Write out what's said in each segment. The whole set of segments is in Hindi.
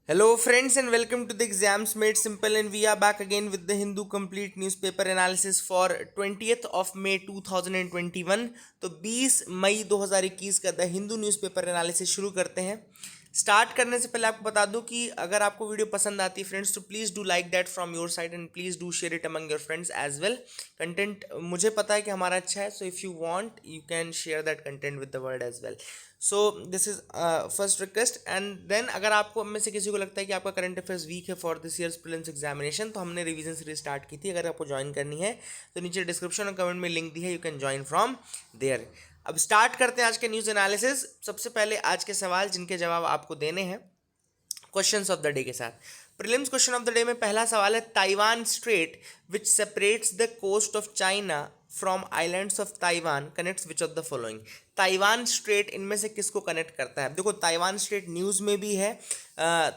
Hello, friends, and welcome to the Exams Made Simple. And we are back again with the Hindu Complete Newspaper Analysis for 20th of May 2021. तो 20 मई 2021 का द हिंदू न्यूज़पेपर एनालिसिस शुरू करते हैं। स्टार्ट करने से पहले आपको बता दूं कि अगर आपको वीडियो पसंद आती है फ्रेंड्स तो please do like that from your side and please do share it among your friends as well. Content मुझे पता है कि हमारा अच्छा है, so if you want you can share that content with the world as well. So this is first request. And then अगर आपको में से किसी को लगता है कि आपका करंट अफेयर्स वीक है for this years prelims examination, तो हमने रिवीजन सीरीज स्टार्ट की थी। अगर आपको ज्वाइन करनी है तो नीचे डिस्क्रिप्शन और कमेंट में लिंक दी है, you can join from there. अब स्टार्ट करते हैं आज के न्यूज़ एनालिसिस। सबसे पहले आज के सवाल जिनके जवाब आपको देने हैं क्वेश्चंस ऑफ द डे के साथ। Prelims question of the day में पहला सवाल है, Taiwan strait which separates the coast of China from islands of Taiwan connects which of the following. Taiwan strait इनमें से किसको कनेक्ट करता है? देखो, ताइवान स्ट्रेट न्यूज़ में भी है,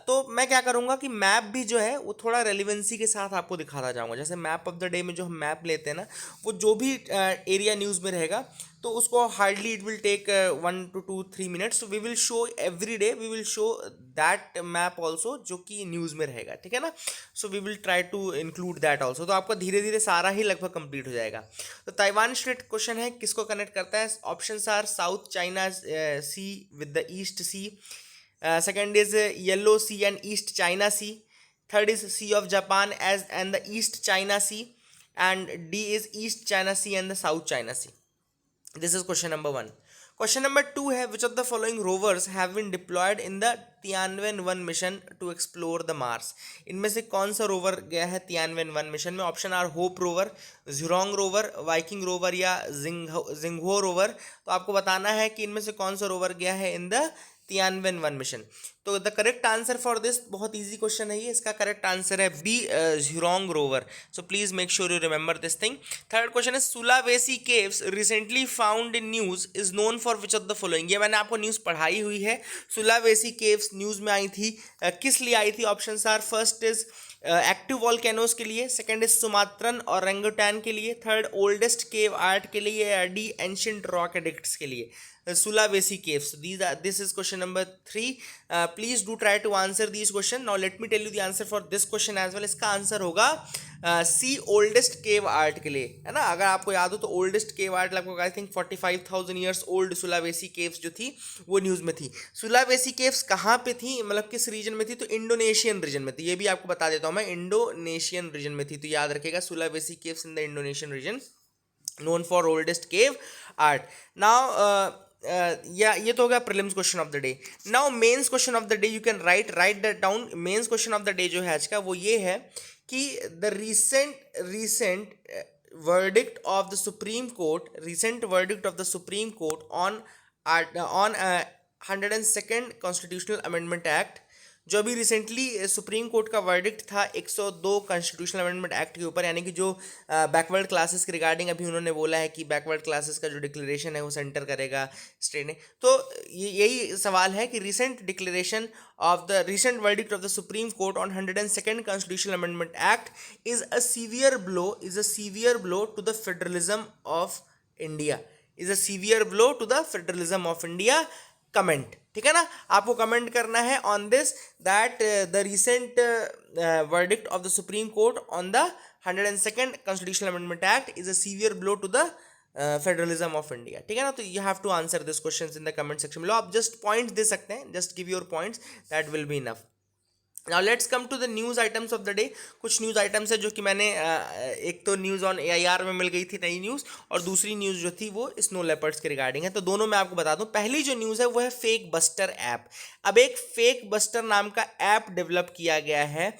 तो मैं क्या करूँगा कि मैप भी जो है वो थोड़ा रेलिवेंसी के साथ आपको दिखाता जाऊँगा। जैसे मैप ऑफ द डे में जो हम मैप लेते हैं ना, वो जो भी एरिया न्यूज़ में रहेगा तो उसको hardly it will take 1 to 2-3 minutes. We will show every day, we will show that map also जो कि न्यूज़ में रहेगा, ठीक है ना। So we will try to include that also, तो आपका धीरे धीरे सारा ही लगभग कंप्लीट हो जाएगा। तो ताइवान स्ट्रेट क्वेश्चन है, किसको कनेक्ट करता है? Options are south China sea with the east sea, second is yellow sea and east China sea, third is sea of Japan edge and the east China sea, and D is east China sea and the south China sea. This is question number 1. Question number 2 है, which of the following rovers have been deployed in the Tianwen-1 mission to explore the Mars? इनमें से कौन सा रोवर गया है Tianwen-1 मिशन में? Option are Hope rover, Zhurong rover, Viking rover या जिंगहो रोवर। तो आपको बताना है कि इनमें से कौन सा रोवर गया है इन द Tianwen-1 मिशन। तो the correct answer for this, बहुत इजी क्वेश्चन है ये, इसका करेक्ट आंसर है B, Zhurong rover. So please make sure you remember this thing. Third question है, Sulawesi caves recently found in news is known for which of the following. ये मैंने आपको न्यूज पढ़ाई हुई है। सुलावेसी केव्स न्यूज में आई थी, किस लिए आई थी? Option are, first is active volcanoes के लिए, सेकंड इज सुमात्रन और रेंगुटान के लिए, थर्ड ओल्डेस्ट केव आर्ट के लिए, या डी एंशिएंट रॉक एडिक्ट्स के लिए। Sulawesi caves. So this is question number 3. Please do try to answer these question. Now let me tell you the answer for this question as well. इसका आंसर होगा सी, ओल्डेस्ट केव आर्ट के लिए, है ना। अगर आपको याद हो तो ओल्डेस्ट केव आर्ट लगभग I think 45,000 years old Sulawesi caves जो थी वो न्यूज़ में थी। सुलावेसी केव्स कहाँ पे थी, मतलब किस रीजन में थी? तो इंडोनेशियन रीजन में थी। ये भी आपको बता देता हूँ मैं, इंडोनेशियन रीजन में थी। तो याद रखिएगा, Sulawesi caves in the Indonesian region, known for oldest cave art. Now या ये तो हो गया prelims question of the day. Now mains question of the day, you can write that down. Mains question of the day जो है आज का वो ये है कि the recent verdict of the Supreme Court, recent verdict of the Supreme Court on 102nd Constitutional Amendment Act, जो अभी रिसेंटली सुप्रीम कोर्ट का वर्डिक्ट था 102 कॉन्स्टिट्यूशनल अमेंडमेंट एक्ट के ऊपर, यानी कि जो बैकवर्ड क्लासेस के रिगार्डिंग अभी उन्होंने बोला है कि बैकवर्ड क्लासेस का जो डिक्लेरेशन है वो सेंटर करेगा स्टेट ने। तो यही सवाल है कि recent declaration of the recent verdict of the supreme court on 102nd constitutional amendment act is a severe blow to the federalism of India, is a severe blow to the federalism of India. Comment, ठीक है ना, आपको कमेंट करना है on this that the recent verdict of the supreme court on the 102nd constitutional amendment act is a severe blow to the federalism of India, ठीक है ना। तो you have to answer this questions in the comment section में। आप जस्ट पॉइंट्स दे सकते हैं, just give your points, that will be enough. Now let's come to the news items of the day. कुछ न्यूज़ आइटम्स है जो कि मैंने एक तो न्यूज़ ऑन AIR में मिल गई थी नई न्यूज़, और दूसरी न्यूज़ जो थी वो स्नो लेपर्ड्स के रिगार्डिंग है। तो दोनों मैं आपको बता दूं। पहली जो न्यूज़ है वो है फेक बस्टर ऐप। अब एक फेक बस्टर नाम का ऐप डेवलप किया गया है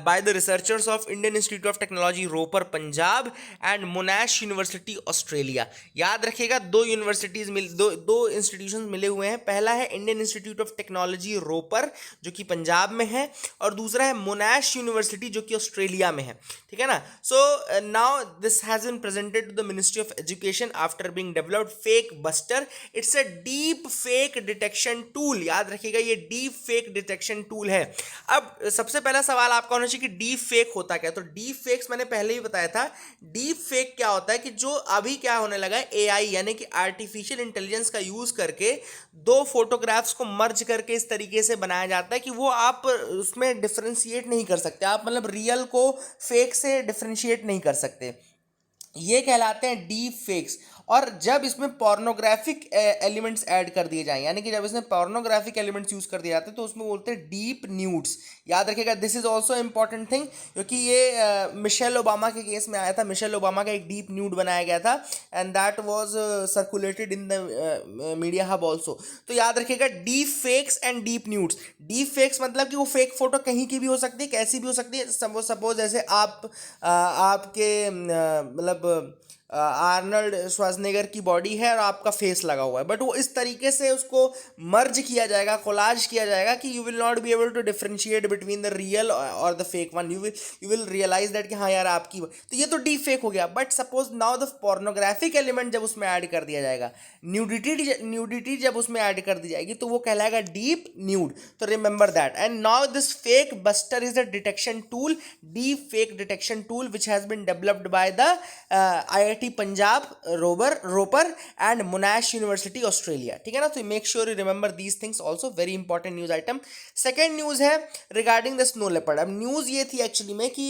by the researchers of Indian Institute of Technology Ropar Punjab and Monash University Australia. याद रखिएगा, दो इंस्टीट्यूशन मिले हुए हैं। पहला है Indian Institute of Technology Ropar जो कि पंजाब में है, और दूसरा है मोनाश यूनिवर्सिटी जो कि ऑस्ट्रेलिया में है, ठीक है ना। So now this has been presented to the ministry of education after being developed fake buster. It's a deep fake detection tool. याद रखिएगा, ये डीप फेक डिटेक्शन टूल है। अब सबसे पहला सवाल आपका होना चाहिए कि डीप फेक होता क्या है। तो डीप फेक्स मैंने पहले ही बताया था। डीप फेक क्या होता है कि जो अभी क्या होने लगा है, AI यानी कि आर्टिफिशियल इंटेलिजेंस का यूज करके दो फोटोग्राफ्स को मर्ज करके इस तरीके से बनाया जाता है कि वो आप उसमें डिफ्रेंशिएट नहीं कर सकते आप, मतलब रियल को फेक से डिफ्रेंशिएट नहीं कर सकते, ये कहलाते हैं डीप फेक्स। और जब इसमें पोर्नोग्राफिक एलिमेंट्स ऐड कर दिए जाएं, यानी कि जब इसमें पोर्नोग्राफिक एलिमेंट्स यूज कर दिए जाते हैं तो उसमें बोलते हैं डीप न्यूड्स। याद रखिएगा, this is also important thing, क्योंकि ये मिशेल ओबामा के केस में आया था। मिशेल ओबामा का एक डीप न्यूड बनाया गया था and that was circulated in the media hub also. तो याद रखिएगा, deep fakes and deep nudes. Deep fakes मतलब कि वो फेक फोटो कहीं की भी हो सकती है, कैसी भी हो सकती है। सपोज जैसे आप आपके मतलब आर्नल्ड श्वार्ज़नेगर की बॉडी है और आपका फेस लगा हुआ है, बट वो इस तरीके से उसको मर्ज किया जाएगा, कोलाज किया जाएगा कि you will not be able to differentiate between the real और the fake one. You will realize that कि हाँ यार आपकी, तो ये तो डीप फेक हो गया। But suppose now the pornographic element जब उसमें ऐड कर दिया जाएगा, न्यूडिटी जब उसमें ऐड कर दी जाएगी, तो वो कहलाएगा डीप न्यूड। तो remember that. And now this fake buster is the detection tool, deep fake detection tool which has been developed by the IIT Punjab, Ropar and Monash University Australia. ठीक है ना, तो make sure you remember these things also, very important news item. Second news is regarding the snow leopard. अब न्यूज ये थी एक्चुअली में कि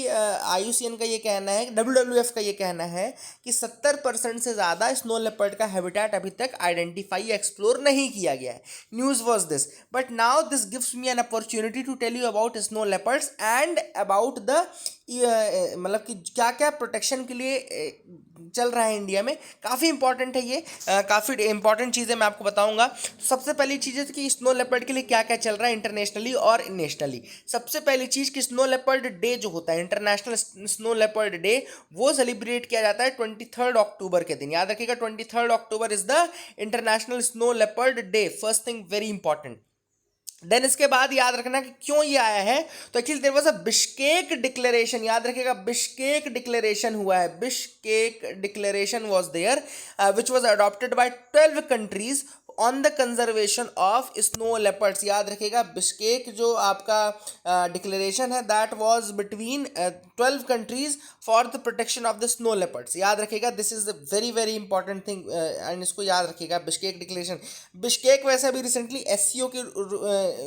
IUCN का ये कहना है, WWF का ये कहना है कि 70% से ज़्यादा स्नो लेपर्ड का हैबिटेट अभी तक आइडेंटिफाई एक्सप्लोर नहीं किया गया है। News was this, but now this gives me an opportunity to tell you about snow leopards and about the मतलब कि क्या क्या प्रोटेक्शन के लिए चल रहा है इंडिया में। काफ़ी इंपॉर्टेंट है ये, काफ़ी इंपॉर्टेंट चीज़ें मैं आपको बताऊंगा। सबसे पहली चीज़ है कि स्नो लेपर्ड के लिए क्या क्या चल रहा है इंटरनेशनली और नेशनली। सबसे पहली चीज़ कि स्नो लेपर्ड डे जो होता है, इंटरनेशनल स्नो लेपर्ड डे, वो सेलिब्रेट किया जाता है 23 अक्टूबर के दिन। याद रखिएगा, 23 October is the international snow leopard day. First thing, very important. Then इसके बाद याद रखना कि क्यों ये आया है, तो actually there was a Bishkek declaration. याद रखिएगा, बिश्केक डिक्लेरेशन हुआ है, Bishkek declaration was there which was adopted by 12 countries on the conservation of snow leopards. याद रखिएगा, बिश्केक जो आपका डिक्लेरेशन है that was between 12 countries for the protection of the snow leopards. याद रखिएगा, this is very very important thing and इसको याद रखिएगा, बिश्केक डिक्लेरेशन। बिश्केक वैसे अभी रिसेंटली SCO के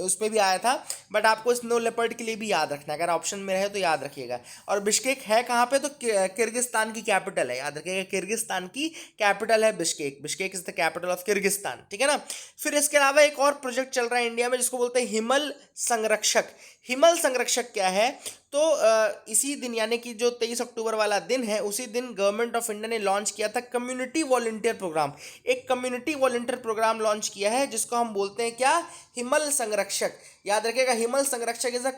उसमें भी आया था, बट आपको स्नो लेपर्ड के लिए भी याद रखना है, अगर ऑप्शन में रहे तो याद रखिएगा। और बिश्केक है कहाँ पे, तो किर्गिस्तान की कैपिटल है। याद रखिएगा, किर्गिस्तान की कैपिटल है Bishkek. Bishkek is the capital of Kyrgyzstan. ठीक है ना। फिर इसके अलावा एक और प्रोजेक्ट चल रहा है इंडिया में जिसको बोलते हैं हिमल संरक्षक। हिमल संरक्षक क्या है, तो इसी दिन यानी कि जो 23 अक्टूबर वाला दिन है, उसी दिन गवर्नमेंट ऑफ इंडिया ने लॉन्च किया था कम्युनिटी वॉलंटियर प्रोग्राम। एक कम्युनिटी वॉलंटियर प्रोग्राम लॉन्च किया है जिसको हम बोलते हैं क्या, हिमल संरक्षक। याद रखिएगा, Himal Sanrakshak is a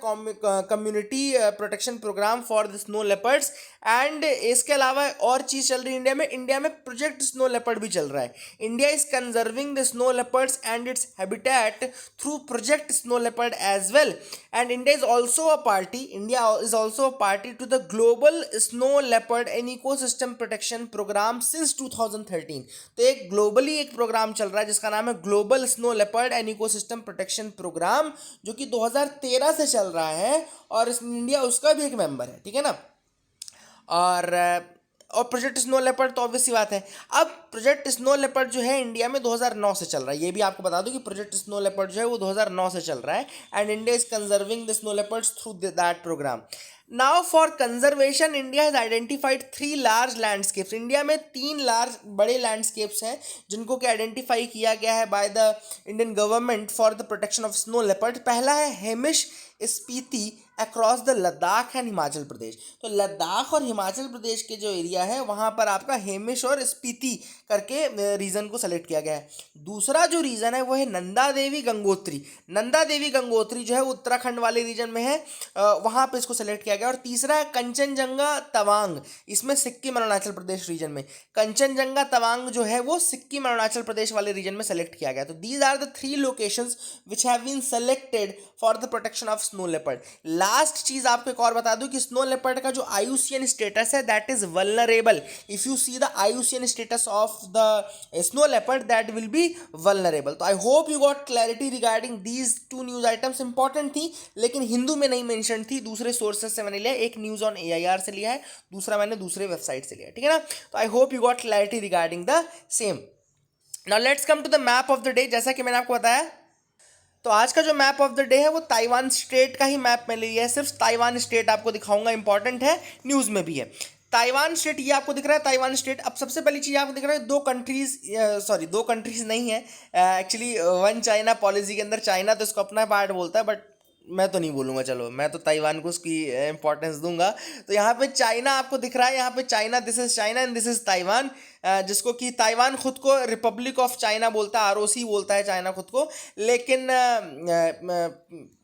community protection program for the snow leopards. And इसके अलावा और चीज़ चल रही है इंडिया में प्रोजेक्ट स्नो लेपर्ड भी चल रहा है। India is conserving the snow leopards and its habitat through project snow leopard as well. And India is also a party, India is also a party to the global snow leopard and ecosystem protection program since 2013। तो एक ग्लोबली एक प्रोग्राम चल रहा है जिसका नाम है global snow leopard and ecosystem protection program, जो कि 2013 से चल रहा है और इंडिया उसका भी एक मेंबर है। ठीक है ना। और प्रोजेक्ट स्नो लेपर्ड तो ऑब्वियस सी बात है। अब प्रोजेक्ट स्नो लेपर्ड जो है इंडिया में 2009 से चल रहा है, ये भी आपको बता दूं कि प्रोजेक्ट स्नो लेपर्ड जो है वो 2009 से चल रहा है and India is conserving the snow leopards through that program. Now for conservation India has identified 3 large landscapes. India में 3 लार्ज बड़े लैंडस्केप्स हैं जिनको कि आइडेंटिफाई किया गया है by the Indian government for the protection of snow leopard. पहला है Hemis Spiti across the Ladakh and Himachal Pradesh. तो लद्दाख और हिमाचल प्रदेश के जो एरिया है वहाँ पर आपका हेमिश और स्पीति करके रीजन को सेलेक्ट किया गया है। दूसरा जो रीजन है वो है नंदा देवी गंगोत्री। नंदा देवी गंगोत्री जो है उत्तराखंड वाले रीजन में है, वहाँ पे इसको सेलेक्ट किया गया। और तीसरा है कंचनजंगा तवांग, इसमें सिक्किम अरुणाचल प्रदेश रीजन में। कंचनजंगा तवांग जो है वो सिक्किम अरुणाचल प्रदेश वाले रीजन में सेलेक्ट किया गया। तो these are the 3 locations which have been selected for the protection of snow leopard. Last चीज आपको एक और बता दूं कि स्नो लेपर्ड का जो IUCN स्टेटस है that is vulnerable. If you see the IUCN status of the snow leopard that will be vulnerable. तो I hope you got clarity regarding these 2 news items. Important थी लेकिन हिंदू में नहीं मेंशन थी, दूसरे सोर्सेज से मैंने लिया। एक न्यूज ऑन AIR से लिया है, दूसरा मैंने दूसरे वेबसाइट से लिया है। ठीक है ना। तो I hope you got clarity regarding the same. Now let's come to the map of the day. जैसा कि मैंने आपको बताया तो आज का जो मैप ऑफ द डे है वो ताइवान स्टेट का ही मैप मैंने लिया है, सिर्फ ताइवान स्टेट आपको दिखाऊंगा, इंपॉर्टेंट है, न्यूज़ में भी है। ताइवान स्टेट ये आपको दिख रहा है, ताइवान स्टेट। अब सबसे पहली चीज़ आपको दिख रहा है, दो कंट्रीज, सॉरी दो कंट्रीज नहीं है एक्चुअली, वन चाइना पॉलिसी के अंदर चाइना तो इसको अपना पार्ट बोलता है, बट मैं तो नहीं बोलूँगा, चलो मैं तो ताइवान को उसकी इंपॉर्टेंस दूंगा। तो यहाँ पे चाइना आपको दिख रहा है, यहाँ पे China, this is China and this is Taiwan, जिसको कि ताइवान खुद को रिपब्लिक ऑफ चाइना बोलता है, आरओसी बोलता है चाइना खुद को, लेकिन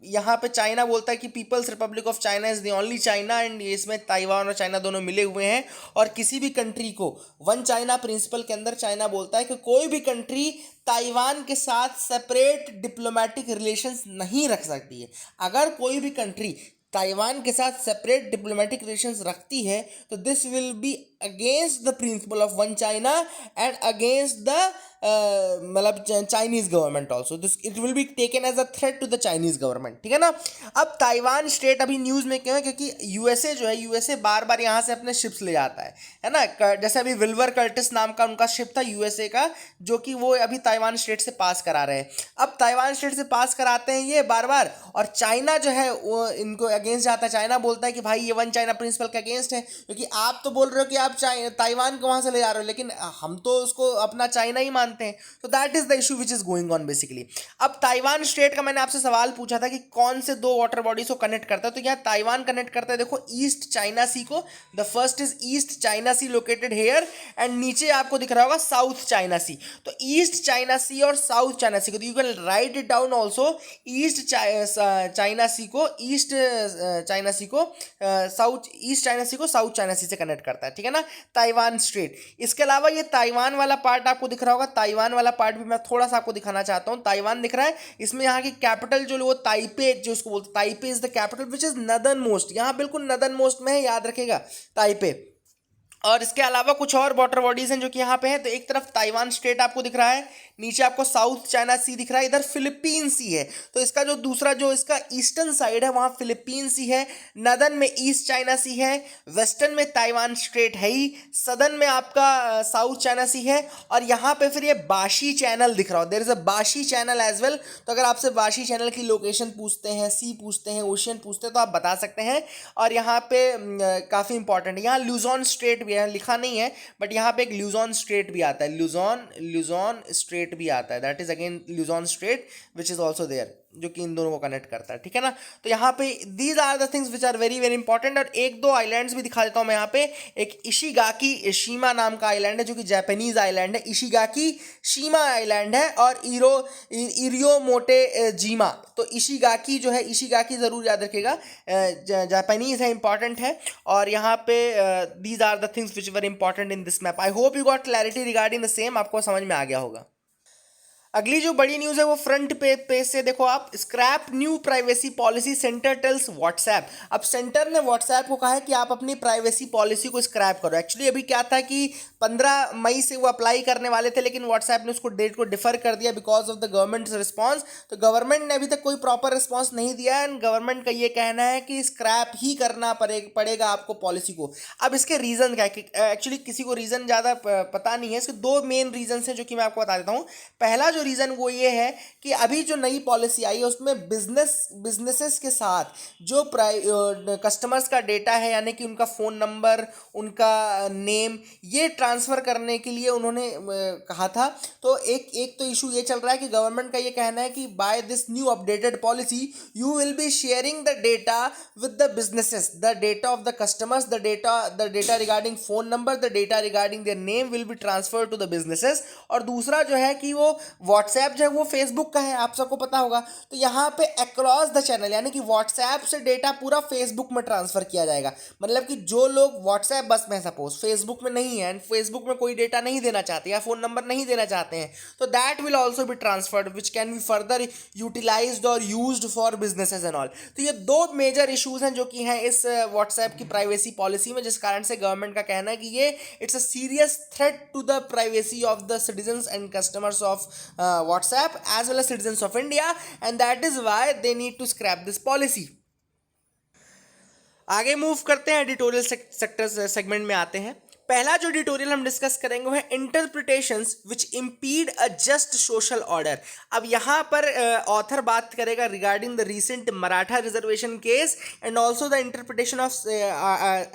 यहाँ पे चाइना बोलता है कि people's republic of China is the only China, and इसमें ताइवान और चाइना दोनों मिले हुए हैं। और किसी भी कंट्री को वन चाइना प्रिंसिपल के अंदर चाइना बोलता है कि कोई भी कंट्री ताइवान के साथ सेपरेट डिप्लोमेटिक रिलेशंस नहीं रख सकती है। अगर कोई भी कंट्री ताइवान के साथ सेपरेट डिप्लोमेटिक रिलेशंस रखती है तो this will be against the principle of one China and against the मतलब Chinese government also, this it will be taken as a threat to the Chinese government, ठीक है ना। अब ताइवान स्टेट अभी न्यूज़ में क्यों है, क्योंकि यूएसए जो है, यूएसए बार बार यहाँ से अपने शिप्स ले जाता है ना। जैसे अभी विल्वर कर्टिस नाम का उनका शिप था यूएसए का, जो कि वो अभी ताइवान स्टेट से पास करा रहे हैं। अब ताइवान स्टेट से पास कराते हैं ये बार बार, और चाइना जो है वो इनको अगेंस्ट जाता है। चाइना बोलता है कि भाई ये वन चाइना प्रिंसिपल के अगेंस्ट है, क्योंकि आप तो बोल रहे हो कि आप ताइवान को वहां से ले जा रहे हो, लेकिन हम तो उसको अपना चाइना ही मानते हैं। तो that is the issue which is going on basically. अब ताइवान स्टेट का मैंने आपसे सवाल पूछा था कि कौन से दो वाटर बॉडीज को कनेक्ट करता है, तो यहाँ ताइवान कनेक्ट करता है, देखो ईस्ट चाइना सी को। The first is east China sea located here, and नीचे आपको दिख रहा होगा साउथ चाइना सी। तो ईस्ट चाइना सी और साउथ चाइना सी को, you can write it down also, east China सी को, ईस्ट चाइना सी को साउथ, ईस्ट चाइना सी को साउथ चाइना सी से कनेक्ट करता है, ठीक है ना, ताइवान स्ट्रेट। इसके अलावा ये ताइवान वाला पार्ट आपको दिख रहा होगा, ताइवान वाला पार्ट भी मैं थोड़ा सा आपको दिखाना चाहता हूँ। ताइवान दिख रहा है, इसमें यहाँ की कैपिटल जो वो ताइपे, जो उसको बोलते हैं Taipei is the capital which is northern most, यहाँ बिल्कुल नदर्न मोस्ट में है, याद रखेगा ताइपे। और इसके अलावा कुछ और वाटर बॉडीज हैं जो कि यहाँ पे हैं। तो एक तरफ ताइवान स्टेट आपको दिख रहा है, नीचे आपको साउथ चाइना सी दिख रहा है, इधर फिलीपीन सी है। तो इसका जो दूसरा जो इसका ईस्टर्न साइड है वहाँ फिलीपीन सी है, नदर्न में ईस्ट चाइना सी है, वेस्टर्न में ताइवान स्ट्रेट है ही, सदर्न में आपका साउथ चाइना सी है, और यहाँ पे फिर ये बाशी चैनल दिख रहा हो, there is a Bashi channel as well. तो अगर आपसे बाशी चैनल की लोकेशन पूछते हैं, सी पूछते हैं, ओशियन पूछते हैं, तो आप बता सकते हैं। और यहाँ पे काफ़ी इंपॉर्टेंट है, यहाँ लुजॉन स्ट्रेट भी है, लिखा नहीं है बट यहाँ पे एक लुजॉन स्ट्रेट भी आता है, लुजॉन स्ट्रेट भी आता है, that is again Luzon strait which is also there, जो कि इन दोनों को कनेक्ट करता है, ठीक है ना। तो यहाँ पे these are the things which are very very important. और एक दो आइलैंड्स भी दिखा देता हूँ मैं यहाँ पे। एक इशिगाकी शीमा नाम का आइलैंड है जो कि जापानीज आइलैंड है, इशिगाकी शीमा आइलैंड है, और इरियो मोटे जीमा। तो इशिगाकी जो है, इशिगाकी ज़रूर याद रखिएगा, जापानीज है, इंपॉर्टेंट है। और यहाँ पे these are the things which were important in this map. I hope you got clarity regarding the same, आपको समझ में आ गया होगा। अगली जो बड़ी न्यूज़ है वो फ्रंट पेज से देखो आप, scrap new privacy policy, center tells WhatsApp. अब सेंटर ने व्हाट्सएप को कहा है कि आप अपनी प्राइवेसी पॉलिसी को स्क्रैप करो। एक्चुअली अभी क्या था कि 15 मई से वो अप्लाई करने वाले थे, लेकिन व्हाट्सएप ने उसको डेट को डिफर कर दिया because of the government response. तो गवर्नमेंट ने अभी तक कोई प्रॉपर रिस्पॉन्स नहीं दिया है, एंड गवर्नमेंट का ये कहना है कि स्क्रैप ही करना पड़ेगा आपको पॉलिसी को। अब इसके रीज़न क्या है, एक्चुअली किसी को रीज़न ज़्यादा पता नहीं है, इसके दो मेन रीजन हैं जो कि मैं आपको बता देता हूँ। पहला जो रीज़न वो ये है कि अभी जो नई पॉलिसी आई है उसमें बिजनेसेस के साथ जो कस्टमर्स का डेटा है, यानी कि उनका फ़ोन नंबर, उनका नेम, ये ट्रांसफ़र करने के लिए उन्होंने कहा था। तो एक तो इशू ये चल रहा है कि गवर्नमेंट का ये कहना है कि by this new updated policy you will be sharing the data with the businesses, the data of the customers, the data regarding phone number, the data regarding their name will be transfer to the businesses. और दूसरा जो है कि वो व्हाट्सएप जो है वो फेसबुक का है, आप सबको पता होगा। तो यहाँ पे अक्रॉस द चैनल, यानी कि व्हाट्सएप से डेटा पूरा फेसबुक में ट्रांसफर किया जाएगा। मतलब कि जो लोग व्हाट्सएप बस में सपोज फेसबुक में नहीं है, एंड फेसबुक में कोई डेटा नहीं देना चाहते या फ़ोन नंबर नहीं देना चाहते हैं, तो that will also be transferred which can be further utilized और used for businesses and all. तो ये दो मेजर इशूज़ हैं जो कि हैं इस व्हाट्सएप की प्राइवेसी पॉलिसी में, जिस कारण से गवर्नमेंट का कहना है कि ये it's a serious threat to the privacy of the citizens and customers of WhatsApp as well as citizens of India, and that is why they need to scrap this policy. आगे मूव करते हैं, एडिटोरियल सेक्टर सेगमेंट में आते हैं। पहला जो एडिटोरियल हम डिस्कस करेंगे वो है इंटरप्रिटेशंस विच इम्पीड अ जस्ट सोशल ऑर्डर। अब यहाँ पर ऑथर बात करेगा regarding the recent Maratha reservation case and also the interpretation of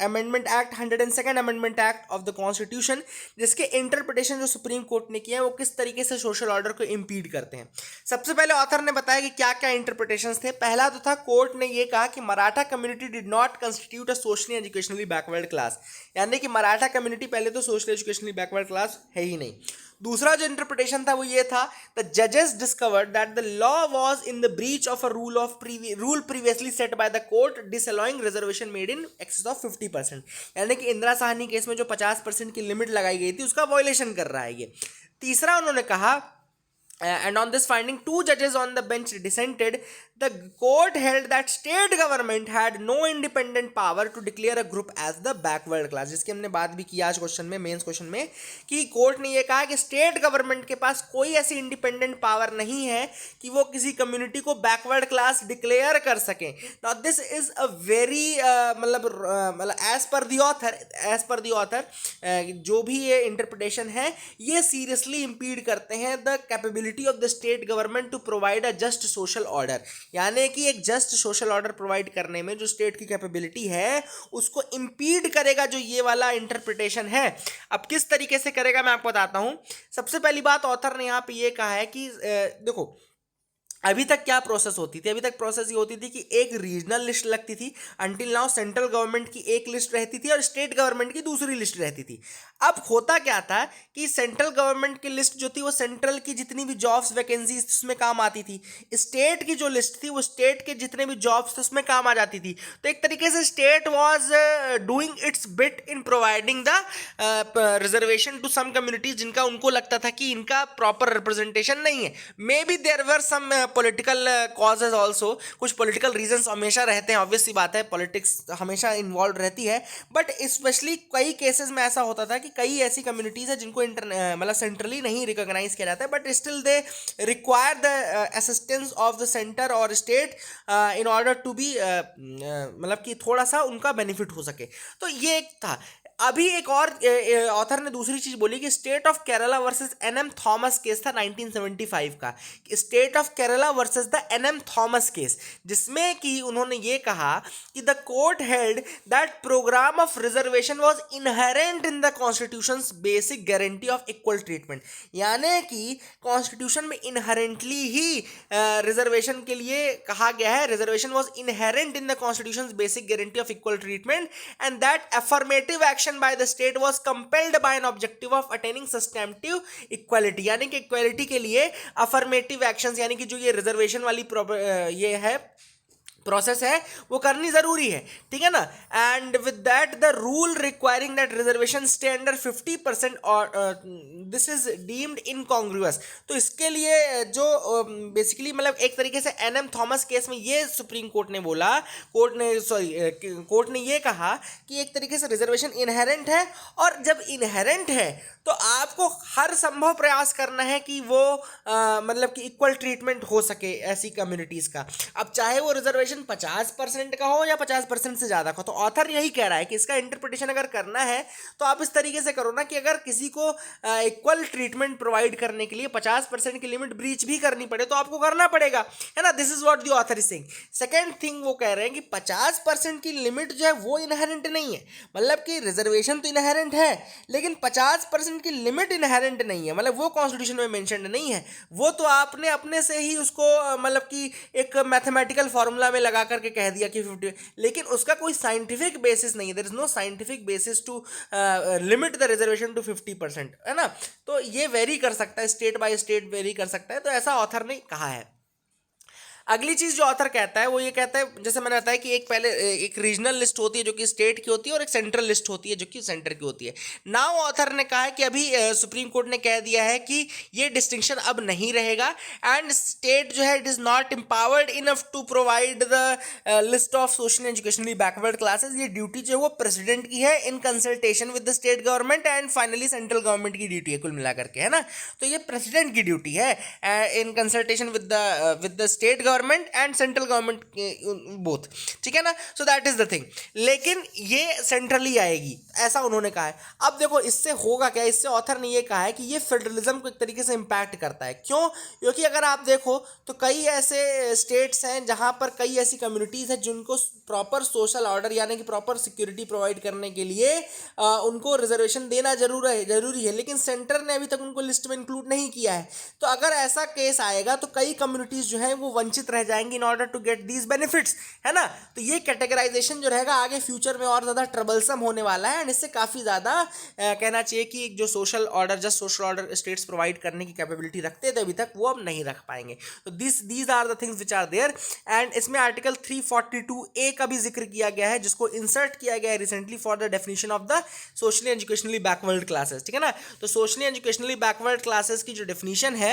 amendment act 102nd amendment act of the constitution, जिसके इंटरप्रिटेशन जो सुप्रीम कोर्ट ने किया है वो किस तरीके से सोशल ऑर्डर को इम्पीड करते हैं। सबसे पहले ऑथर ने बताया कि क्या क्या इंटरप्रिटेशंस थे। पहला तो था, कोर्ट ने ये कहा कि Maratha community did not constitute a socially educationally backward class, यानी कि मराठा कम्युनिटी पहले तो सोशल एजुकेशनली बैकवर्ड क्लास है ही नहीं। दूसरा जो इंटरप्रिटेशन था वो ये था, द जजेस discovered that the law was in the breach of a rule previously set by the court disallowing reservation made in excess of 50%, यानी कि इंदिरा साहनी केस में जो 50% की लिमिट लगाई गई थी उसका वायलेशन कर रहा है ये। तीसरा उन्होंने कहा, and on this finding, 2 judges on the bench dissented. The court held that state government had no independent power to declare a group as the backward class, जिसकी हमने बात भी की आज क्वेश्चन में, मेंस क्वेश्चन में, कि कोर्ट ने ये कहा कि स्टेट गवर्नमेंट के पास कोई ऐसी इंडिपेंडेंट पावर नहीं है कि वो किसी कम्युनिटी को बैकवर्ड क्लास डिक्लेयर कर सकें। Now this is a very मतलब एज पर द ऑथर जो भी ये इंटरप्रिटेशन है ये सीरियसली इंपीड करते हैं the capability of the state government to provide a just social order, यानी कि एक जस्ट सोशल ऑर्डर प्रोवाइड करने में जो स्टेट की कैपेबिलिटी है उसको इंपीड करेगा जो ये वाला इंटरप्रिटेशन है। अब किस तरीके से करेगा मैं आपको बताता हूं। सबसे पहली बात ऑथर ने यहां पे ये कहा है कि देखो अभी तक क्या प्रोसेस होती थी, अभी तक प्रोसेस ये होती थी कि एक रीजनल लिस्ट लगती थी, अंटिल नाउ सेंट्रल गवर्नमेंट की एक लिस्ट रहती थी और स्टेट गवर्नमेंट की दूसरी लिस्ट रहती थी। अब होता क्या था कि सेंट्रल गवर्नमेंट की लिस्ट जो थी वो सेंट्रल की जितनी भी जॉब्स वैकेंसीज उसमें काम आती थी, स्टेट की जो लिस्ट थी वो स्टेट के जितने भी जॉब्स थे उसमें काम आ जाती थी। तो एक तरीके से state was doing its bit in providing the reservation to some communities जिनका उनको लगता था कि इनका प्रॉपर रिप्रेजेंटेशन नहीं है। Maybe there were some political causes also, कुछ पॉलिटिकल रीजंस हमेशा रहते हैं, ऑब्वियस सी बात है, पॉलिटिक्स हमेशा इन्वॉल्व रहती है, बट स्पेशली कई केसेस में ऐसा होता था कि कई ऐसी कम्युनिटीज है जिनको मतलब सेंट्रली नहीं रिकॉग्नाइज किया जाता है, but still they require the assistance of the centre और state in order to be मतलब कि थोड़ा सा उनका बेनिफिट हो सके। तो ये एक था। अभी एक और ऑथर ने दूसरी चीज बोली कि state of Kerala versus N M Thomas case था 1975 का, state of Kerala versus the N M Thomas case, जिसमें कि उन्होंने ये कहा कि the court held that program of reservation was inherent in the constitution's basic guarantee of equal treatment, यानी कि कॉन्स्टिट्यूशन में इनहेरेंटली ही रिजर्वेशन के लिए कहा गया है, reservation was inherent in the constitution's basic guarantee of equal treatment and that affirmative action by the state was compelled by an objective of attaining substantive equality, यानी कि इक्वालिटी के लिए अफर्मेटिव एक्शंस, यानी कि जो ये रिजर्वेशन वाली ये है प्रोसेस है वो करनी जरूरी है, ठीक है ना। And with that the rule requiring that reservation stay under 50% और दिस इज डीम्ड इनकॉन्ग्रुअस। तो इसके लिए जो बेसिकली मतलब एक तरीके से एनएम थॉमस केस में ये सुप्रीम कोर्ट ने बोला, कोर्ट ने ये कहा कि एक तरीके से रिजर्वेशन इनहेरेंट है, और जब इनहेरेंट है तो आपको हर संभव प्रयास करना है कि वो मतलब कि इक्वल ट्रीटमेंट हो सके ऐसी कम्युनिटीज़ का। अब चाहे वो रिजर्वेशन 50% का हो या 50% से ज़्यादा का, तो ऑथर यही कह रहा है कि इसका इंटरप्रिटेशन अगर करना है तो आप इस तरीके से करो ना कि अगर किसी को इक्वल ट्रीटमेंट प्रोवाइड करने के लिए 50% की लिमिट ब्रीच भी करनी पड़े तो आपको करना पड़ेगा, है ना। This is what the author is saying. Second thing वो कह रहे हैं कि 50% की लिमिट जो है वो इनहेरेंट नहीं है, मतलब कि रिजर्वेशन तो इनहेरेंट है लेकिन 50% की लिमिट इनहेरेंट नहीं है, मतलब वो कॉन्स्टिट्यूशन में मेंशन नहीं है, वो तो आपने अपने से ही उसको मतलब कि एक मैथमेटिकल फॉर्मूला में लगा करके कह दिया कि 50, लेकिन उसका कोई साइंटिफिक बेसिस नहीं है। There is no scientific basis to limit the reservation to 50%, है ना। तो ये वेरी कर सकता है, स्टेट बाय स्टेट वेरी कर सकता है, तो ऐसा ऑथर ने कहा है। अगली चीज जो ऑथर कहता है वो ये कहता है, जैसे मैंने बताया कि एक पहले एक रीजनल लिस्ट होती है जो कि स्टेट की होती है और एक सेंट्रल लिस्ट होती है जो कि सेंटर की होती है। नाउ ऑथर ने कहा है कि अभी सुप्रीम कोर्ट ने कह दिया है कि ये डिस्टिंक्शन अब नहीं रहेगा एंड स्टेट जो है it is not empowered enough to provide the list of social educationally backward classes. ये ड्यूटी जो है वो प्रेसिडेंट की है in consultation with the state government and finally central government की ड्यूटी है कुल मिलाकर के, है ना। तो ये प्रेसिडेंट की ड्यूटी है in consultation with the state government and central government both, ठीक है ना। So that is the thing, लेकिन ये सेंट्रली आएगी ऐसा उन्होंने कहा है। अब देखो इससे होगा क्या, इससे ऑथर ने ये कहा है कि ये फेडरलिज्म को एक तरीके से इम्पैक्ट करता है। क्यों? क्योंकि अगर आप देखो तो कई ऐसे स्टेट्स हैं जहां पर कई ऐसी कम्युनिटीज़ हैं जिनको प्रॉपर सोशल ऑर्डर यानी कि प्रॉपर सिक्योरिटी प्रोवाइड करने के लिए उनको रिजर्वेशन देना जरूरी है, लेकिन सेंटर ने अभी तक उनको लिस्ट में इंक्लूड नहीं किया है। तो अगर ऐसा केस आएगा तो कई कम्युनिटीज़ जो हैं वो वंचित रह जाएंगी in order to get these benefits, है ना। तो ये कैटेगराइजेशन जो रहेगा आगे फ्यूचर में और ज़्यादा ट्रबलसम होने वाला है, एंड इससे काफ़ी ज़्यादा कहना चाहिए कि जो social order just social order states provide करने की कैपेबिलिटी रखते थे अभी तक, वो अब नहीं रख पाएंगे। तो these are the things which are there, and इसमें आर्टिकल 342A का भी जिक्र किया गया है जिसको इंसर्ट किया गया है recently for the definition of the socially educationally backward classes, ठीक है ना। तो सोशली एजुकेशनली बैकवर्ड क्लासेस की जो डेफिनेशन है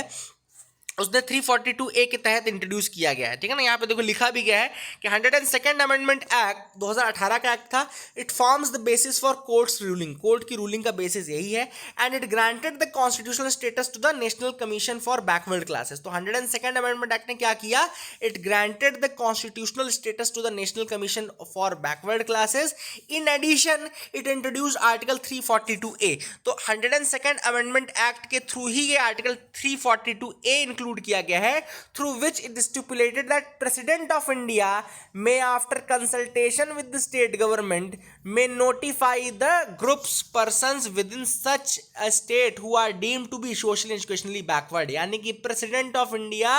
उसने 342A के तहत इंट्रोड्यूस किया गया है, ठीक है ना। यहाँ पे देखो लिखा भी गया है कि 102nd अमेंडमेंट एक्ट 2018 का एक्ट था, it forms the basis for courts ruling, court की रूलिंग का बेसिस यही है, and it granted the constitutional status to the national commission for backward classes. तो 102nd अमेंडमेंट एक्ट ने क्या किया, it granted the constitutional status to the national commission for backward classes. In addition it introduce article 342A। तो 102nd अमेंडमेंट एक्ट के थ्रू ही ये आर्टिकल 342A इंक्लूड किया गया है, through which it stipulated that president of India may after consultation with the state government may notify the groups persons within such a state who are deemed to be socially and educationally backward। यानी कि president of India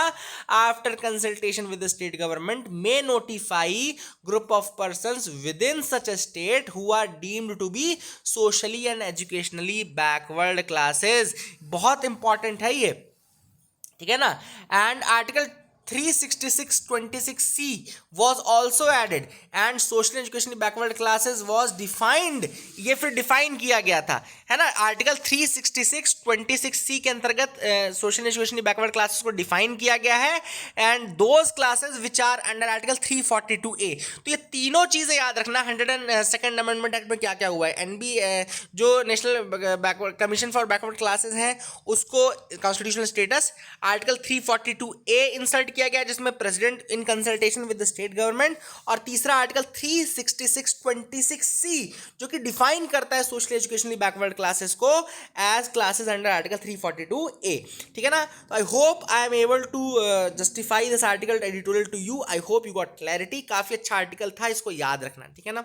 after consultation with the state government may notify group of persons within such a state who are deemed to be socially and educationally backward classes। बहुत इंपॉर्टेंट है ये, ठीक है ना। And article 366(26)C was also added and social education backward classes was defined। ये फिर डिफाइन किया गया था, है ना। आर्टिकल 366(26)C के अंतर्गत सोशल एजुकेशन बैकवर्ड क्लासेस को डिफाइन किया गया है, and those classes which are under article 342A। तो ये तीनों चीज़ें याद रखना 102nd अमेंडमेंट एक्ट में क्या क्या हुआ है। एनबी जो national backward commission for backward classes हैं उसको constitutional status, article 342A insert किया गया जिसमें president in consultation with the state government, और तीसरा आर्टिकल 366(26)C जो कि डिफाइन करता है सोशल एजुकेशनली बैकवर्ड क्लासेस को as classes under article 342A, ठीक है ना। तो I hope I am able to justify this article editorial to you. I hope you got clarity. काफी अच्छा आर्टिकल था, इसको याद रखना, ठीक है ना।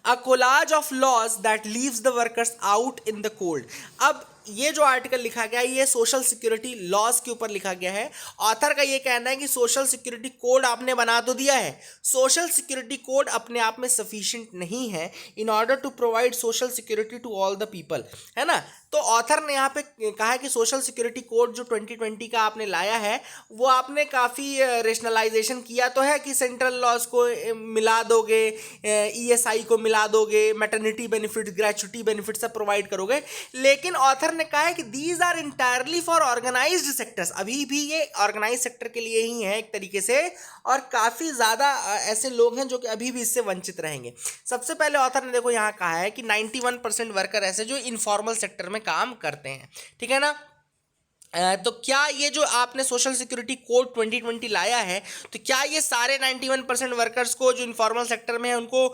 A collage of laws that leaves the workers out in the cold। अब ये जो आर्टिकल लिखा गया है ये सोशल सिक्योरिटी लॉज के ऊपर लिखा गया है। ऑथर का ये कहना है कि सोशल सिक्योरिटी कोड आपने बना तो दिया है, सोशल सिक्योरिटी कोड अपने आप में सफिशिएंट नहीं है in order to provide social security to all the people, है ना। तो ऑथर ने यहाँ पे कहा है कि सोशल सिक्योरिटी कोड जो 2020 का आपने लाया है वो आपने काफ़ी रेशनलाइजेशन किया तो है कि सेंट्रल लॉज को मिला दोगे, ESI को मिला दोगे, मैटरनिटी बेनिफिट, ग्रेचुटी बेनिफिट सब प्रोवाइड करोगे, लेकिन ऑथर ने कहा है कि these are entirely for organised sectors. अभी भी ये ऑर्गेनाइज सेक्टर के लिए ही है एक तरीके से, और काफ़ी ज़्यादा ऐसे लोग हैं जो कि अभी भी इससे वंचित रहेंगे। सबसे पहले ऑथर ने देखो यहाँ कहा है कि 91% वर्कर ऐसे जो इनफॉर्मल सेक्टर में काम करते हैं, ठीक है ना। तो क्या ये जो आपने सोशल सिक्योरिटी कोड 2020 लाया है तो क्या ये सारे 91% वर्कर्स को जो इनफॉर्मल सेक्टर में है उनको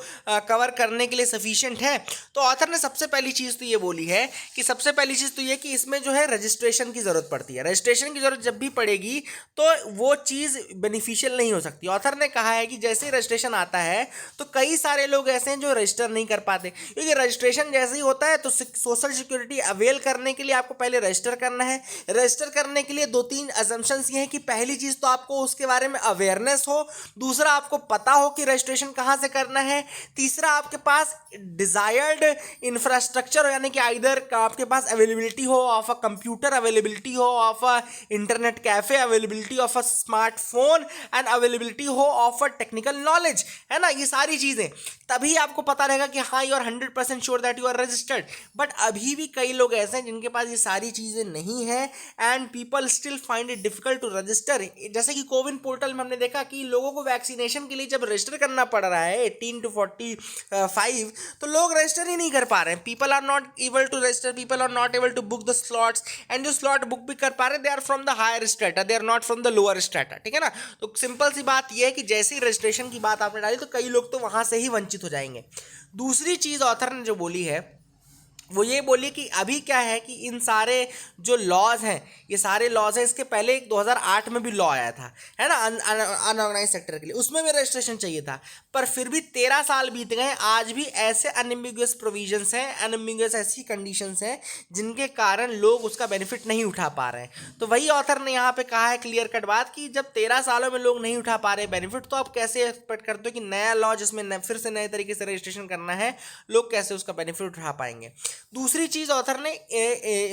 कवर करने के लिए सफिशिएंट है? तो ऑथर ने सबसे पहली चीज़ तो ये बोली है कि सबसे पहली चीज़ तो ये कि इसमें जो है रजिस्ट्रेशन की ज़रूरत पड़ती है। रजिस्ट्रेशन की ज़रूरत जब भी पड़ेगी तो वो चीज़ बेनिफिशियल नहीं हो सकती। ऑथर ने कहा है कि जैसे ही रजिस्ट्रेशन आता है तो कई सारे लोग ऐसे हैं जो रजिस्टर नहीं कर पाते, क्योंकि रजिस्ट्रेशन जैसे ही होता है तो सोशल सिक्योरिटी अवेल करने के लिए आपको पहले रजिस्टर करना है। रजिस्टर करने के लिए 2-3 अजम्पशंस ये हैं कि पहली चीज़ तो आपको उसके बारे में अवेयरनेस हो, दूसरा आपको पता हो कि रजिस्ट्रेशन कहाँ से करना है, तीसरा आपके पास डिज़ायर्ड इंफ्रास्ट्रक्चर हो, यानी कि आइदर आपके पास अवेलेबिलिटी हो ऑफ अ कंप्यूटर, अवेलेबिलिटी हो of a internet cafe, availability of a smartphone and availability हो ऑफ अ टेक्निकल नॉलेज, है ना। ये सारी चीज़ें तभी आपको पता रहेगा कि हाँ you are 100% sure that you are registered. But अभी भी कई लोग ऐसे हैं जिनके पास ये सारी चीज़ें नहीं है, and people still find it difficult to register. जैसे कि कोविन पोर्टल में हमने देखा कि लोगों को वैक्सीनेशन के लिए जब रजिस्टर करना पड़ रहा है 18 to 45, तो लोग रजिस्टर ही नहीं कर पा रहे हैं। People are not able to register, people are not able to book the slots, and जो स्लॉट बुक भी कर पा रहे हैं they are from the higher strata, they are not from the lower strata, ठीक है ना। तो सिंपल सी बात यह है कि जैसे ही रजिस्ट्रेशन की बात आपने डाली तो कई लोग तो वहां से ही वंचित हो जाएंगे। दूसरी चीज ऑथर ने जो बोली है वो ये बोली कि अभी क्या है कि इन सारे जो लॉज हैं, ये सारे लॉज हैं, इसके पहले एक 2008 में भी लॉ आया था, है ना, अनऑर्गेनाइज सेक्टर के लिए, उसमें भी रजिस्ट्रेशन चाहिए था, पर फिर भी 13 साल बीत गए, आज भी ऐसे अनएम्बिगुअस प्रोविजंस हैं, अनएम्बिगुअस ऐसी कंडीशंस हैं जिनके कारण लोग उसका बेनिफिट नहीं उठा पा रहे हैं। तो वही ऑथर ने यहाँ पे कहा है क्लियर कट बात कि जब 13 सालों में लोग नहीं उठा पा रहे बेनिफिट, तो आप कैसे एक्सपेक्ट करते हो कि नया लॉ जिसमें फिर से नए तरीके से रजिस्ट्रेशन करना है, लोग कैसे उसका बेनिफिट उठा पाएंगे। दूसरी चीज ऑथर ने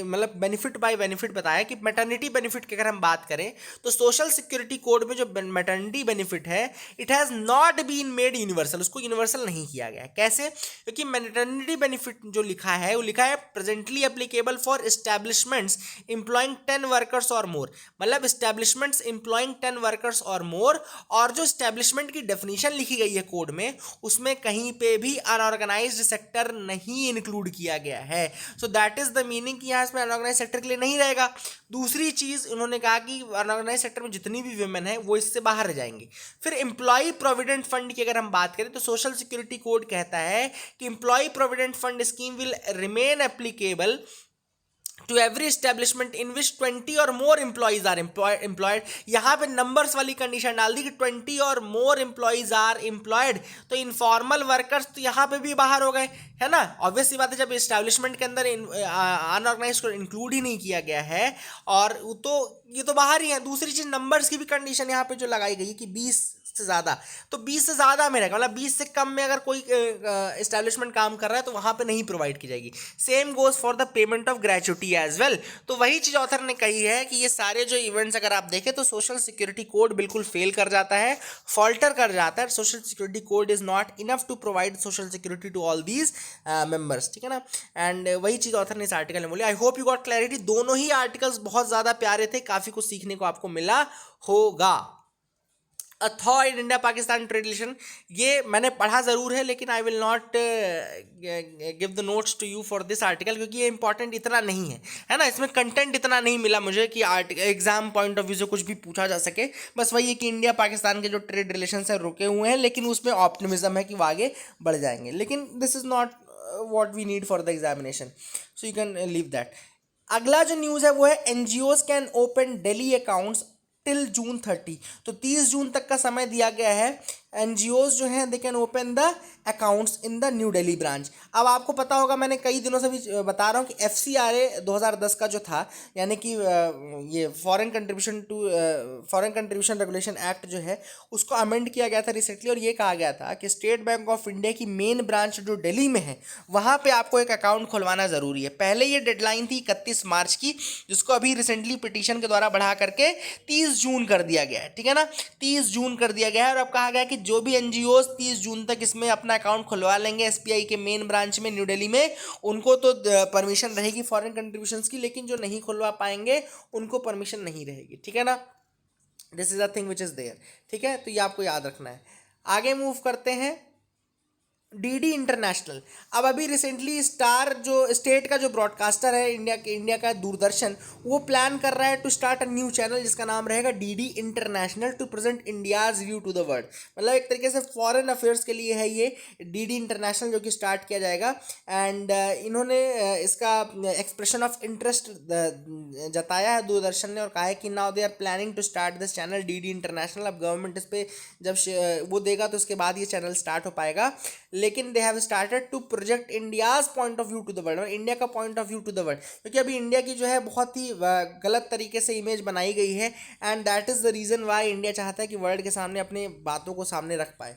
मतलब बेनिफिट बाय बेनिफिट बताया कि मैटरनिटी बेनिफिट की अगर हम बात करें तो सोशल सिक्योरिटी कोड में जो मैटरनिटी बेनिफिट है it has not been made universal, उसको यूनिवर्सल नहीं किया गया। कैसे? क्योंकि मैटरनिटी बेनिफिट जो लिखा है वो लिखा है presently applicable for establishments employing 10 workers और मोर, मतलब एस्टैब्लिशमेंट्स एम्प्लॉइंग 10 वर्कर्स और मोर, और जो एस्टैब्लिशमेंट की डेफिनेशन लिखी गई है कोड में उसमें कहीं पे भी अनऑर्गेनाइज्ड सेक्टर नहीं इंक्लूड किया गया है। So that is the meaning कि यहाँ इसमें अनऑर्गेनाइज सेक्टर के लिए नहीं रहेगा। दूसरी चीज उन्होंने कहा कि अनऑर्गेनाइज सेक्टर में जितनी भी वुमेन है वो इससे बाहर रह जाएंगी। फिर एम्प्लॉय प्रोविडेंट फंड की अगर हम बात करें तो सोशल सिक्योरिटी कोड कहता है कि employ provident fund scheme will remain applicable to every establishment in which 20 और more employees are employed। यहाँ पे नंबर्स वाली कंडीशन डाल दी कि 20 और more employees are employed, तो इनफॉर्मल वर्कर्स तो यहाँ पे भी बाहर हो गए, है ना। ऑब्वियस सी बात है, जब एस्टैब्लिशमेंट के अंदर अनऑर्गेनाइज को इंक्लूड ही नहीं किया गया है और तो ये तो बाहर ही है। दूसरी चीज नंबर्स की भी कंडीशन यहाँ पे जो लगाई गई है कि 20 से ज़्यादा, तो 20 से ज़्यादा में रहेगा, मतलब 20 से कम में अगर कोई एस्टैब्लिशमेंट काम कर रहा है तो वहाँ पे नहीं प्रोवाइड की जाएगी। Same goes for the payment of gratuity as well. तो वही चीज़ ऑथर ने कही है कि ये सारे जो इवेंट्स अगर आप देखें तो सोशल सिक्योरिटी कोड बिल्कुल फेल कर जाता है, फॉल्टर कर जाता है। Social security code is not enough to provide social security to all these members, ठीक है ना। एंड वही चीज़ ऑथर ने इस आर्टिकल में बोली। आई होप यू गॉट क्लैरिटी। दोनों ही आर्टिकल्स बहुत ज़्यादा प्यारे थे, काफ़ी कुछ सीखने को आपको मिला होगा। Although in India Pakistan trade relation, ये मैंने पढ़ा ज़रूर है लेकिन I will not give the notes to you for this article, क्योंकि ये इंपॉर्टेंट इतना नहीं है ना, इसमें कंटेंट इतना नहीं मिला मुझे कि एग्जाम पॉइंट ऑफ व्यू से कुछ भी पूछा जा सके। बस वही है कि इंडिया पाकिस्तान के जो ट्रेड रिलेशन है रुके हुए हैं, लेकिन उसमें ऑप्टिमिज्म है कि वो आगे बढ़ जाएंगे, लेकिन this is not what we need for the examination, so you can leave that. अगला जो न्यूज़ है वो है NGOs can open daily accounts till June 30। तो 30 जून तक का समय दिया गया है। एनजीओज जो हैं they can open the accounts in the new Delhi branch. अब आपको पता होगा, मैंने कई दिनों से भी बता रहा हूँ कि FCRA 2010 का जो था, यानी कि ये फॉरेन कंट्रीब्यूशन रेगुलेशन एक्ट जो है उसको अमेंड किया गया था रिसेंटली, और ये कहा गया था कि स्टेट बैंक ऑफ इंडिया की मेन ब्रांच जो दिल्ली में है वहाँ पर आपको एक अकाउंट खुलवाना ज़रूरी है। पहले ये डेडलाइन थी 31 मार्च की, जिसको अभी रिसेंटली पिटीशन के द्वारा बढ़ा करके 30 जून कर दिया गया है, ठीक है ना, 30 जून कर दिया गया है। और अब कहा गया कि जो भी एनजीओज 30 जून तक इसमें अपना अकाउंट खुलवा लेंगे एसबीआई के मेन ब्रांच में न्यू दिल्ली में, उनको तो परमिशन रहेगी फॉरेन कंट्रीब्यूशंस की, लेकिन जो नहीं खुलवा पाएंगे उनको परमिशन नहीं रहेगी, ठीक है ना। This is a thing which is there, ठीक है, तो ये आपको याद रखना है। आगे मूव करते हैं। डीडी इंटरनेशनल, अब अभी रिसेंटली स्टार जो स्टेट का जो ब्रॉडकास्टर है इंडिया का दूरदर्शन, वो प्लान कर रहा है to start a new channel जिसका नाम रहेगा DD International to present India's view to the world. मतलब एक तरीके से फॉरेन अफेयर्स के लिए है ये डीडी इंटरनेशनल जो कि स्टार्ट किया जाएगा। एंड इन्होंने इसका एक्सप्रेशन ऑफ इंटरेस्ट जताया है दूरदर्शन ने, और कहा है कि now they are planning to start this channel DD International. अब गवर्नमेंट इस पर जब वो देगा तो उसके बाद ये चैनल स्टार्ट हो पाएगा, लेकिन they have started to project India's point of view to the world, और इंडिया का point of view to the world, क्योंकि अभी इंडिया की जो है बहुत ही गलत तरीके से इमेज बनाई गई है, and that is the reason why India चाहता है कि वर्ल्ड के सामने अपने बातों को सामने रख पाए।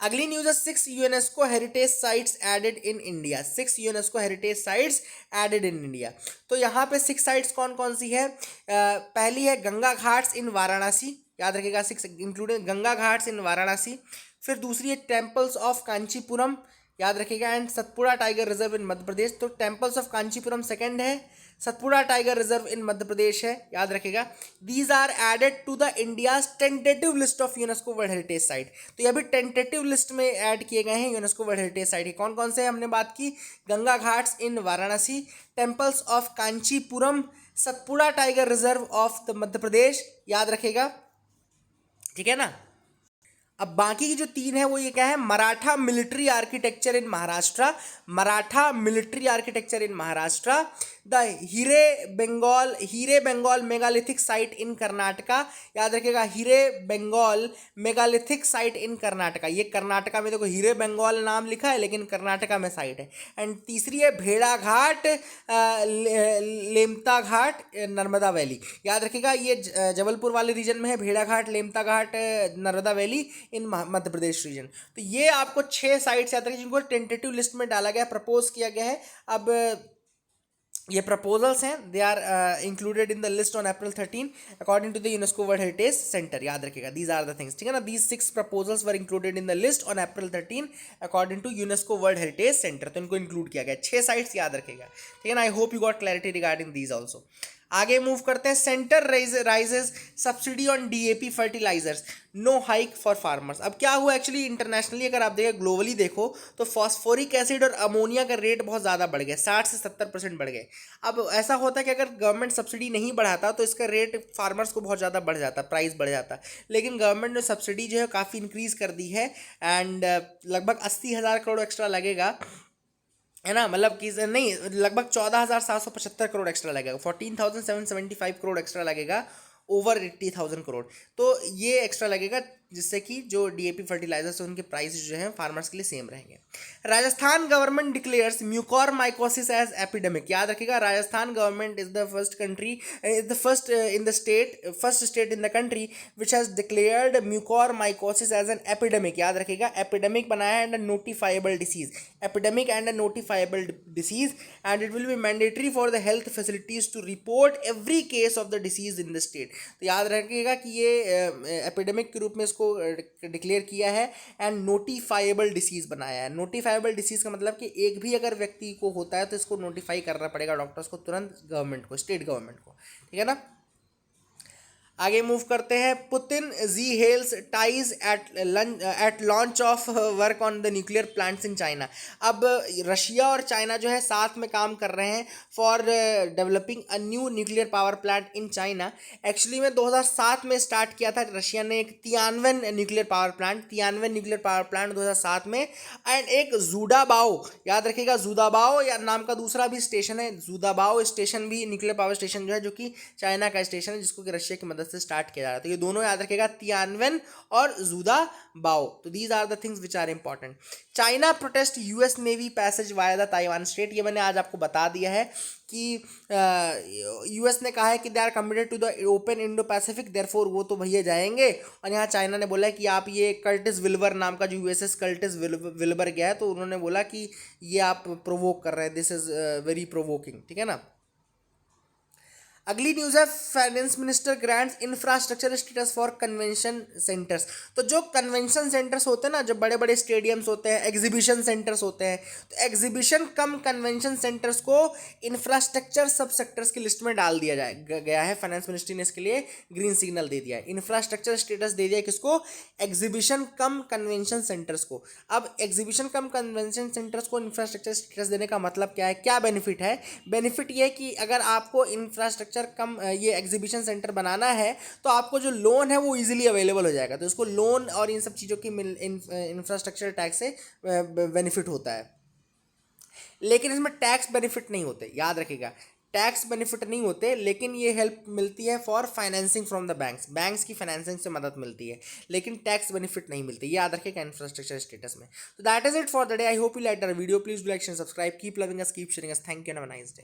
अगली न्यूज़ है 6 UNESCO heritage sites added in India. 6 UNESCO heritage sites added in India. तो यहाँ पे 6 साइट्स कौन कौन सी है? पहली है गंगा घाट्स इन वाराणसी, याद रखिएगा 6 including Ganga ghats in Varanasi. फिर दूसरी है टेम्पल्स ऑफ कांचीपुरम, याद रखिएगा, and Satpura tiger reserve in Madhya Pradesh. तो टेम्पल्स ऑफ कांचीपुरम सेकंड है, Satpura tiger reserve in Madhya Pradesh है, याद रखेगा। These are added to the India's tentative list of UNESCO world heritage site. तो ये भी टेंटेटिव लिस्ट में ऐड किए गए हैं यूनेस्को वर्ल्ड हेरिटेज साइट के। कौन कौन से हमने बात की? Ganga ghats in Varanasi, temples of Kanchipuram, Satpura tiger reserve of the Madhya Pradesh, याद रखेगा, ठीक है ना। अब बाकी की जो तीन है वो ये क्या है? Maratha military architecture in Maharashtra, Maratha military architecture in Maharashtra, the हीरे बंगाल मेगालिथिक साइट इन कर्नाटका, याद रखिएगा, हीरे बंगाल मेगालिथिक साइट इन कर्नाटका। ये कर्नाटका में देखो हीरे बंगाल नाम लिखा है लेकिन कर्नाटका में साइट है। एंड तीसरी है भेड़ा घाट, लेमता घाट, नर्मदा वैली, याद रखिएगा, ये जबलपुर वाले रीजन में है, Bheda Ghat, Lameta Ghat, Narmada valley in Madhya Pradesh region. तो ये आपको 6 साइट्स याद रखिए जिनको टेंटेटिव लिस्ट में डाला गया, प्रपोज किया गया है। अब ये प्रपोजल्स हैं, they are included in the list on April 13 according to the UNESCO world Heritage Centre, याद रखिएगा, दीज आर द थिंग्स, ठीक है ना। These 6 proposals were included in the list on April 13 according to UNESCO world Heritage Centre. तो इनको इंक्लूड किया गया, 6 साइट्स याद रखेगा, ठीक है ना। I hope you got clarity regarding these also. आगे मूव करते हैं। Centre raises subsidy on DAP fertilisers, no hike for farmers. अब क्या हुआ एक्चुअली इंटरनेशनली अगर आप देखें, ग्लोबली देखो तो फॉस्फोरिक एसिड और अमोनिया का रेट बहुत ज़्यादा बढ़ गया, 60 से 70% बढ़ गए। अब ऐसा होता है कि अगर गवर्नमेंट सब्सिडी नहीं बढ़ाता तो इसका रेट फार्मर्स को बहुत ज़्यादा बढ़ जाता, प्राइस बढ़ जाता। लेकिन गवर्नमेंट ने सब्सिडी जो है काफ़ी इंक्रीज़ कर दी है एंड लगभग 80,000 करोड़ एक्स्ट्रा लगेगा, है ना। मतलब कि नहीं, लगभग 14,775 करोड़ एक्स्ट्रा लगेगा, 14,775 करोड़ एक्स्ट्रा लगेगा ओवर 80,000 करोड़। तो ये एक्स्ट्रा लगेगा जिससे कि जो डीएपी फर्टिलाइजर्स है उनके प्राइस जो है फार्मर्स के लिए सेम रहेंगे। Rajasthan government declares mucormycosis as epidemic, याद रखिएगा, Rajasthan government is the first state in the country which has declared mucormycosis as an epidemic, याद रखिएगा, एपिडेमिक बनाया है and notifiable disease, epidemic and a notifiable disease, and it will be mandatory for the health facilities to report every case of the disease in the state. तो याद रखिएगा कि ये एपिडेमिक के रूप में इसको डिक्लेयर किया है एंड नोटिफाइबल डिसीज बनाया है। नोटिफाइबल डिसीज का मतलब कि एक भी अगर व्यक्ति को होता है तो इसको नोटिफाई करना पड़ेगा डॉक्टर्स को तुरंत, गवर्नमेंट को, स्टेट गवर्नमेंट को, ठीक है ना। आगे मूव करते हैं। Putin ji hails ties at launch of work on the nuclear plants in China. अब रशिया और चाइना जो है साथ में काम कर रहे हैं for developing a new nuclear power plant in China. Actually में 2007 में स्टार्ट किया था रशिया ने एक तियानवेन न्यूक्लियर पावर प्लांट 2007 में। एंड एक जूडाबाओ, याद रखिएगा, जूदाबाओ या नाम का दूसरा भी स्टेशन है, जूदाबाओ स्टेशन भी न्यूक्लियर पावर स्टेशन जो है, जो कि चाइना का स्टेशन है जिसको कि रशिया की मदद से स्टार्ट किया जा रहा है। तो ये दोनों याद रखेगा, तियानवेन और जूदाबाओ। तो these are the things which are important. China protest US navy passage via the Taiwan strait, ये मैंने आज आपको बता दिया है कि यूएस ने कहा है कि they are committed to the open Indo Pacific, therefore वो तो भैया जाएंगे। और यहाँ चाइना ने बोला है कि आप ये कर्टिस विल्बर नाम का जो यूएसएस कर्टिस विल्बर गया है, तो उन्होंने बोला कि ये आप प्रोवोक कर रहे हैं, दिस इज वेरी प्रोवोकिंग, ठीक है ना। अगली न्यूज़ है, finance minister grants infrastructure status for convention centres. तो जो कन्वेंशन सेंटर्स होते हैं ना, जो बड़े बड़े स्टेडियम्स होते हैं, एग्जीबिशन सेंटर्स होते हैं, तो एग्जीबिशन कम कन्वेंशन सेंटर्स को इंफ्रास्ट्रक्चर सब सेक्टर्स की लिस्ट में डाल दिया गया है। फाइनेंस मिनिस्ट्री ने इसके लिए ग्रीन सिग्नल दे दिया है, इंफ्रास्ट्रक्चर स्टेटस दे दिया है किसको? एग्जीबिशन कम कन्वेंशन सेंटर्स को। अब एग्जीबिशन कम कन्वेंशन सेंटर्स को इंफ्रास्ट्रक्चर स्टेटस देने का मतलब क्या है, क्या बेनिफिट है? बेनिफिट ये है कि अगर आपको इंफ्रास्ट्रक्चर कम ये एग्जीबिशन सेंटर बनाना है तो आपको जो लोन है वो इजीली अवेलेबल हो जाएगा। तो इसको लोन और इन सब चीज़ों की इंफ्रास्ट्रक्चर टैक्स से बेनिफिट होता है, लेकिन इसमें टैक्स बेनिफिट नहीं होते, याद रखिएगा, टैक्स बेनिफिट नहीं होते, लेकिन ये हेल्प मिलती है for financing from the banks की फाइनेंसिंग से मदद मिलती है, लेकिन टैक्स बेनिफिट नहीं मिलती, ये याद रखिएगा इंफ्रास्ट्रक्चर स्टेटस में। तो that is it for the day. I hope you like the video, please do like and subscribe, keep loving us, keep sharing us, thank you and have a nice day.